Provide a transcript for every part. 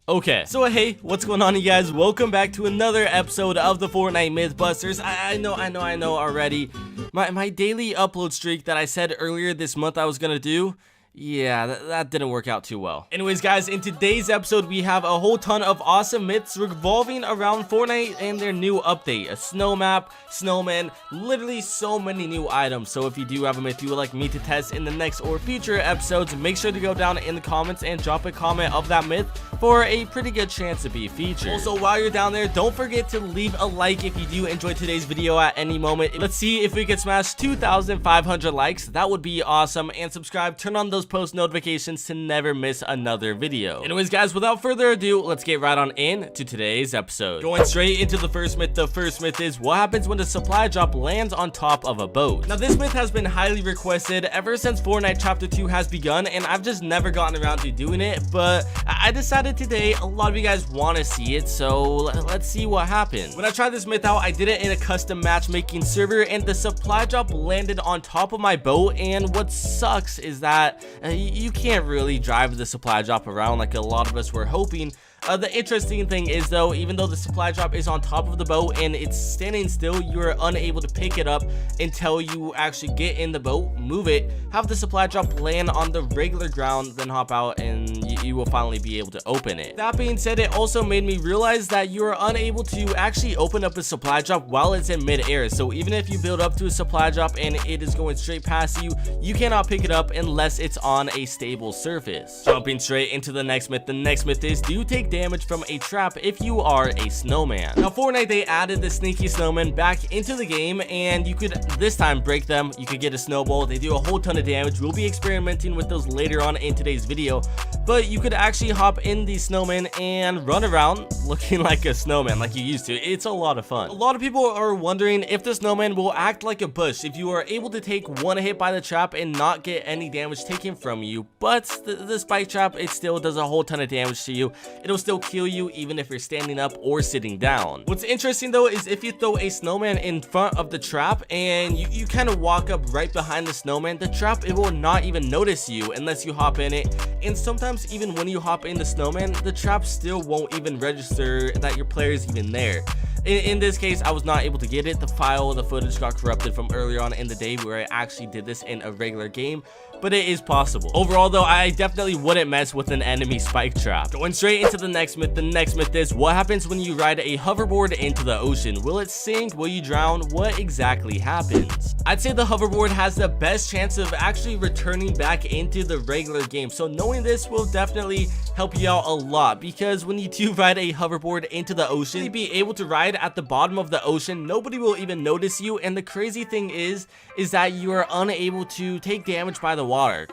Okay, so hey, what's going on, you guys? Welcome back to another episode of the Fortnite Mythbusters. I know already. My daily upload streak that I said earlier this month I was gonna do, yeah, that didn't work out too well. Anyways, guys, in today's episode, we have a whole ton of awesome myths revolving around Fortnite and their new update. A snow map, snowman, literally so many new items. So if you do have a myth you would like me to test in the next or future episodes, make sure to go down in the comments and drop a comment of that myth for a pretty good chance to be featured. Also, while you're down there, don't forget to leave a like if you do enjoy today's video at any moment. Let's see if we can smash 2,500 likes. That would be awesome. And subscribe, turn on those post notifications to never miss another video. Anyways, guys, without further ado, let's get right on into today's episode. Going straight into the first myth. The first myth is what happens when the supply drop lands on top of a boat. Now, this myth has been highly requested ever since Fortnite Chapter 2 has begun, and I've just never gotten around to doing it, but I decided today a lot of you guys want to see it, so let's see what happens. When I tried this myth out, I did it in a custom matchmaking server, and the supply drop landed on top of my boat, and what sucks is that you can't really drive the supply drop around like a lot of us were hoping. The interesting thing is, though, even though the supply drop is on top of the boat and it's standing still, you're unable to pick it up until you actually get in the boat, move it, have the supply drop land on the regular ground, then hop out and you will finally be able to open it. That being said, it also made me realize that you are unable to actually open up a supply drop while it's in mid-air. So even if you build up to a supply drop and it is going straight past you, you cannot pick it up unless it's on a stable surface. Jumping straight into the next myth. The next myth is, do you take damage from a trap if you are a snowman? Now, Fortnite, they added the sneaky snowman back into the game, and you could this time break them. You could get a snowball. They do a whole ton of damage. We'll be experimenting with those later on in today's video, but you could actually hop in the snowman and run around looking like a snowman like you used to. It's a lot of fun. A lot of people are wondering if the snowman will act like a bush if you are able to take one hit by the trap and not get any damage taken from you, but the spike trap, it still does a whole ton of damage to you. It'll still kill you even if you're standing up or sitting down. What's interesting, though, is if you throw a snowman in front of the trap and you kind of walk up right behind the snowman, the trap, it will not even notice you unless you hop in it. And sometimes even when you hop in the snowman, the trap still won't even register that your player is even there. In this case, I was not able to get it. The footage got corrupted from earlier on in the day where I actually did this in a regular game, but it is possible. Overall, though, I definitely wouldn't mess with an enemy spike trap. Going straight into the next myth. The next myth is, what happens when you ride a hoverboard into the ocean? Will it sink? Will you drown? What exactly happens? I'd say the hoverboard has the best chance of actually returning back into the regular game, so knowing this will definitely help you out a lot, because when you do ride a hoverboard into the ocean, you'll be able to ride at the bottom of the ocean. Nobody will even notice you, and the crazy thing is that you are unable to take damage by the water,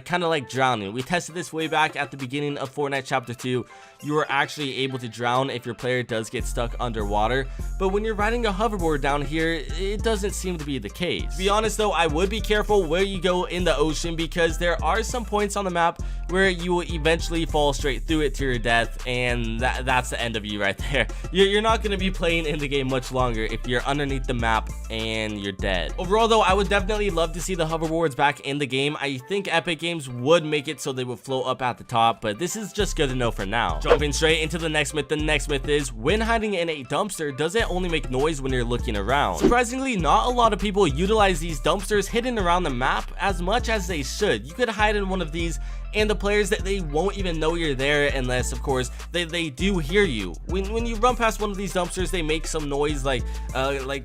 kind of like drowning. We tested this way back at the beginning of Fortnite Chapter 2. You are actually able to drown if your player does get stuck underwater, but when you're riding a hoverboard down here, it doesn't seem to be the case. To be honest, though, I would be careful where you go in the ocean, because there are some points on the map where you will eventually fall straight through it to your death, and that's the end of you right there. You're not going to be playing in the game much longer if you're underneath the map and you're dead. Overall, though, I would definitely love to see the hoverboards back in the game. I think Epic Games would make it so they would float up at the top, but this is just good to know for now. Jumping straight into the next myth. The next myth is, when hiding in a dumpster, does it only make noise when you're looking around? Surprisingly, not a lot of people utilize these dumpsters hidden around the map as much as they should. You could hide in one of these, and the players, that they won't even know you're there unless, of course, they do hear you. When you run past one of these dumpsters, they make some noise like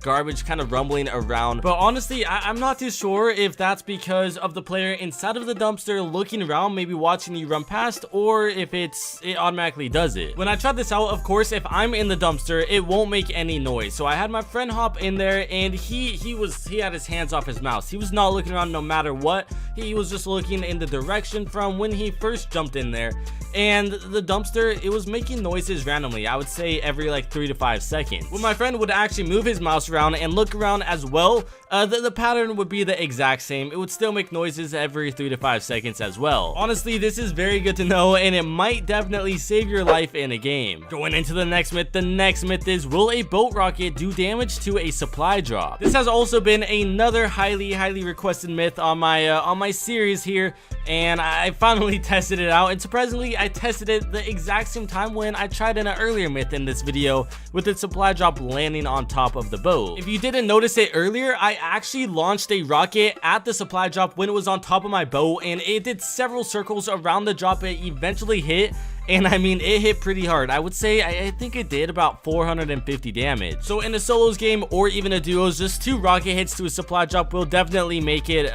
garbage kind of rumbling around. But honestly, I'm not too sure if that's because of the player inside of the dumpster looking around, maybe watching you run past, or if it automatically does it. When I tried this out, of course, if I'm in the dumpster, it won't make any noise. So I had my friend hop in there, and he had his hands off his mouse. He was not looking around no matter what. He was just looking in the direction from when he first jumped in there, and the dumpster, it was making noises randomly. I would say every like 3 to 5 seconds. When my friend would actually move his mouse around and look around as well, the pattern would be the exact same. It would still make noises every 3 to 5 seconds as well. Honestly, this is very good to know, and it might definitely save your life in a game. Going into the next myth. The next myth is, will a boat rocket do damage to a supply drop? This has also been another highly requested myth on my series here, and I finally tested it out, and surprisingly I tested it the exact same time when I tried an earlier myth in this video with the supply drop landing on top of the boat. If you didn't notice it earlier, I actually launched a rocket at the supply drop when it was on top of my boat, and it did several circles around the drop. It eventually hit, and I mean, it hit pretty hard. I would say I think it did about 450 damage. So in a solos game or even a duos, just 2 rocket hits to a supply drop will definitely make it,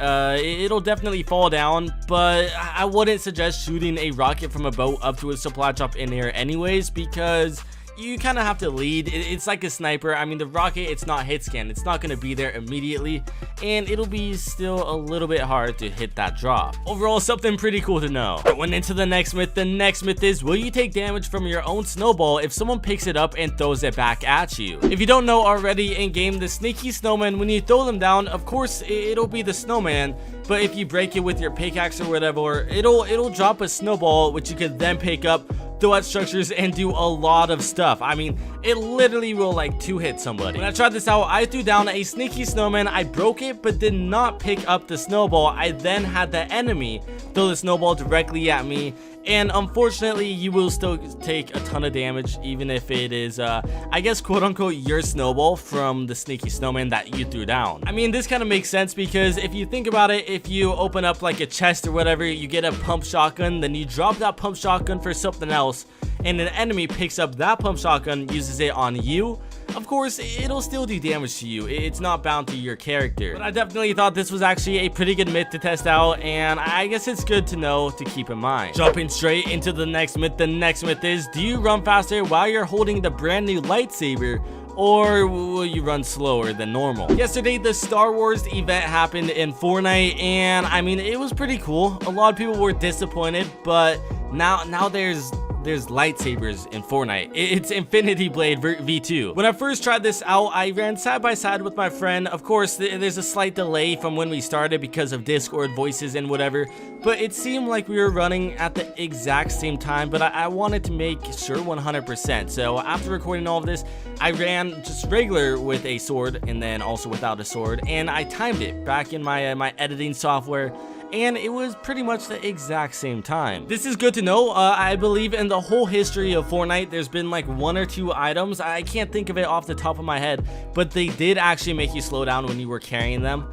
it'll definitely fall down, but I wouldn't suggest shooting a rocket from a boat up to a supply drop in air anyways, because you kind of have to lead. It's like a sniper. I mean, the rocket, it's not hit scan. It's not going to be there immediately, and it'll be still a little bit hard to hit that drop. Overall, something pretty cool to know. Going into the next myth. The next myth is, will you take damage from your own snowball if someone picks it up and throws it back at you? If you don't know already, in game, the sneaky snowman, when you throw them down, of course, it'll be the snowman, but if you break it with your pickaxe or whatever, it'll drop a snowball, which you could then pick up, throw at structures, and do a lot of stuff. I mean, it literally will like 2-hit somebody. When I tried this out, I threw down a sneaky snowman. I broke it, but did not pick up the snowball. I then had the enemy throw the snowball directly at me, and unfortunately, you will still take a ton of damage, even if it is, I guess, quote-unquote, your snowball from the sneaky snowman that you threw down. I mean, this kind of makes sense, because if you think about it, if you open up like a chest or whatever, you get a pump shotgun, then you drop that pump shotgun for something else, and an enemy picks up that pump shotgun, uses it on you, of course, it'll still do damage to you. It's not bound to your character. But I definitely thought this was actually a pretty good myth to test out, and I guess it's good to know to keep in mind. Jumping straight into the next myth. The next myth is, do you run faster while you're holding the brand new lightsaber, or will you run slower than normal? Yesterday, the Star Wars event happened in Fortnite, and I mean, it was pretty cool. A lot of people were disappointed, but now there's lightsabers in Fortnite. It's Infinity Blade V2. When I first tried this out, I ran side by side with my friend. Of course, there's a slight delay from when we started because of Discord voices and whatever, but it seemed like we were running at the exact same time, but I wanted to make sure 100%. So after recording all of this, I ran just regular with a sword and then also without a sword, and I timed it back in my editing software, and it was pretty much the exact same time. This is good to know. I believe in the whole history of Fortnite, there's been like 1 or 2 items, I can't think of it off the top of my head, but they did actually make you slow down when you were carrying them.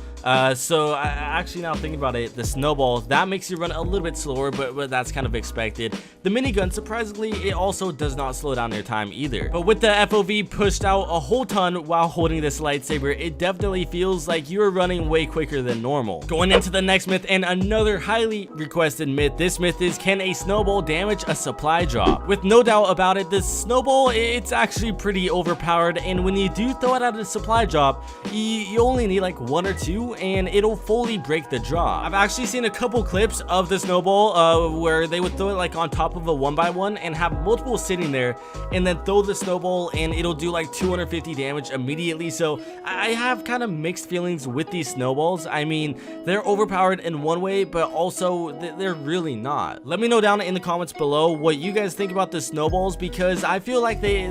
So actually, now thinking about it, the snowball, that makes you run a little bit slower, but that's kind of expected. The minigun, surprisingly, it also does not slow down your time either. But with the FOV pushed out a whole ton while holding this lightsaber, it definitely feels like you're running way quicker than normal. Going into the next myth, and another highly requested myth. This myth is, can a snowball damage a supply drop? With no doubt about it, the snowball, it's actually pretty overpowered, and when you do throw it at a supply drop, you only need like 1 or 2, and it'll fully break the drop. I've actually seen a couple clips of the snowball where they would throw it like on top of a 1x1 and have multiple sitting there, and then throw the snowball and it'll do like 250 damage immediately. So I have kind of mixed feelings with these snowballs. I mean, they're overpowered in one way, but also they're really not. Let me know down in the comments below what you guys think about the snowballs, because I feel like they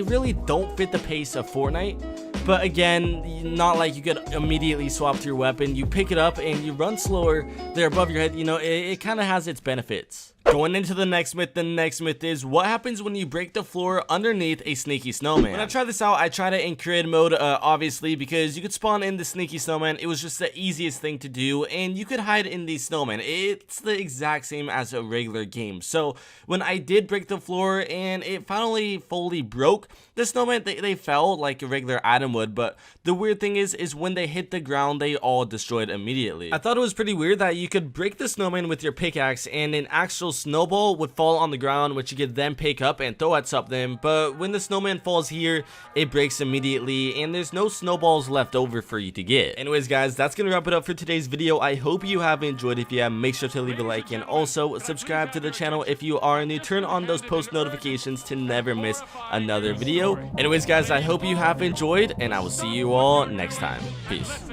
really don't fit the pace of Fortnite. But again, not like you could immediately swap to your weapon. You pick it up and you run slower. They're above your head. You know, it kind of has its benefits. Going into the next myth is, what happens when you break the floor underneath a sneaky snowman? When I tried this out, I tried it in creative mode, obviously, because you could spawn in the sneaky snowman. It was just the easiest thing to do, and you could hide in the snowman. It's the exact same as a regular game. So when I did break the floor and it finally fully broke, the snowman, they fell like a regular item would, but the weird thing is when they hit the ground, they all destroyed immediately. I thought it was pretty weird that you could break the snowman with your pickaxe and an actual snowball would fall on the ground, which you could then pick up and throw at something, but when the snowman falls here, it breaks immediately and there's no snowballs left over for you to get. Anyways guys, that's gonna wrap it up for today's video. I hope you have enjoyed. If you have, make sure to leave a like and also subscribe to the channel if you are new. Turn on those post notifications to never miss another video. Anyways guys, I hope you have enjoyed and I will see you all next time. Peace.